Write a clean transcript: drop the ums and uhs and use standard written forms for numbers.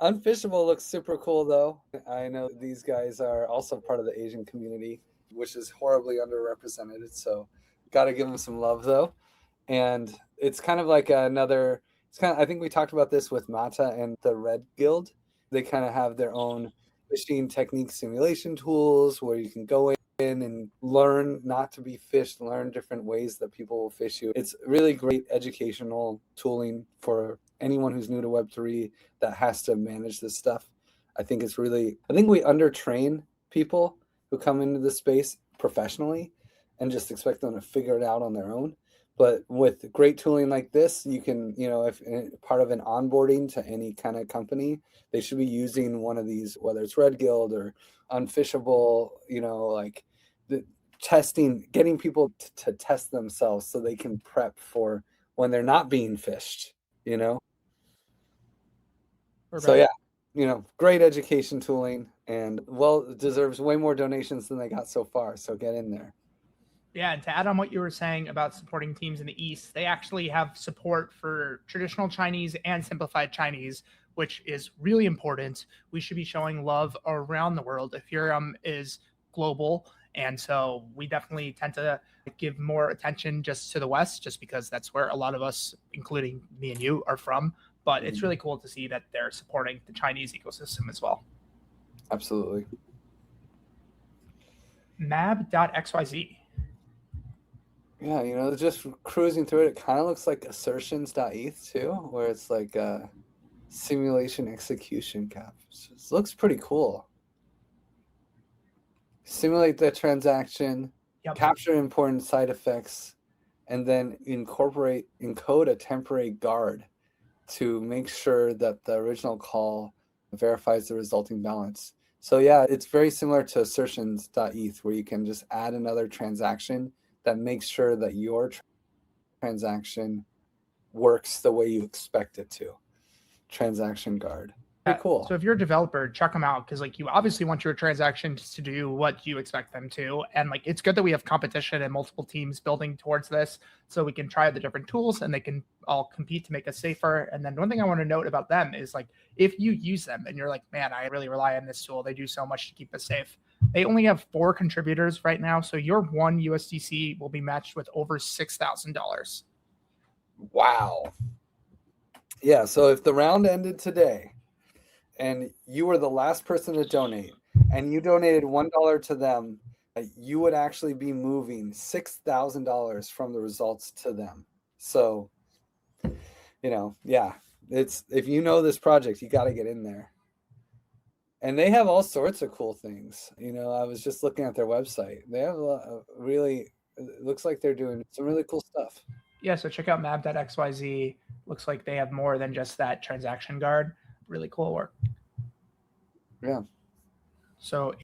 Unphishable looks super cool though. I know these guys are also part of the Asian community, which is horribly underrepresented. So got to give them some love though. And it's kind of like another, it's kind of, I think we talked about this with Mata and the Red Guild. They kind of have their own fishing technique simulation tools where you can go in and learn not to be fished, learn different ways that people will fish you. It's really great educational tooling for anyone who's new to Web3 that has to manage this stuff. I think it's really, I think we undertrain people who come into the space professionally and just expect them to figure it out on their own. But with great tooling like this, you can, if part of an onboarding to any kind of company, they should be using one of these, whether it's Red Guild or Unphishable, like the testing, getting people to test themselves so they can prep for when they're not being fished, So yeah, great education tooling and deserves way more donations than they got so far. So get in there. Yeah, and to add on what you were saying about supporting teams in the East, they actually have support for traditional Chinese and simplified Chinese, which is really important. We should be showing love around the world. Ethereum is global, and so we definitely tend to give more attention just to the West, just because that's where a lot of us, including me and you, are from. But it's really cool to see that they're supporting the Chinese ecosystem as well. Absolutely. Mab.xyz. Yeah, just cruising through it kind of looks like assertions.eth too, where it's like a simulation execution cap. It looks pretty cool. Simulate the transaction, capture important side effects, and then encode a temporary guard to make sure that the original call verifies the resulting balance. So yeah, it's very similar to assertions.eth, where you can just add another transaction that makes sure that your transaction works the way you expect it to. Transaction guard. Pretty cool. So if you're a developer, check them out, because you obviously want your transactions to do what you expect them to. And it's good that we have competition and multiple teams building towards this, so we can try the different tools and they can all compete to make us safer. And then one thing I want to note about them is if you use them and you're like, man, I really rely on this tool, they do so much to keep us safe. They only have 4 contributors right now, so your 1 USDC will be matched with over $6,000. Wow. Yeah, so if the round ended today and you were the last person to donate and you donated $1 to them, you would actually be moving $6,000 from the results to them. So, yeah, it's, if you know this project, you got to get in there. And they have all sorts of cool things. I was just looking at their website. They have a lot of it looks like they're doing some really cool stuff. Yeah, so check out mab.xyz. Looks like they have more than just that transaction guard. Really cool work. Yeah. So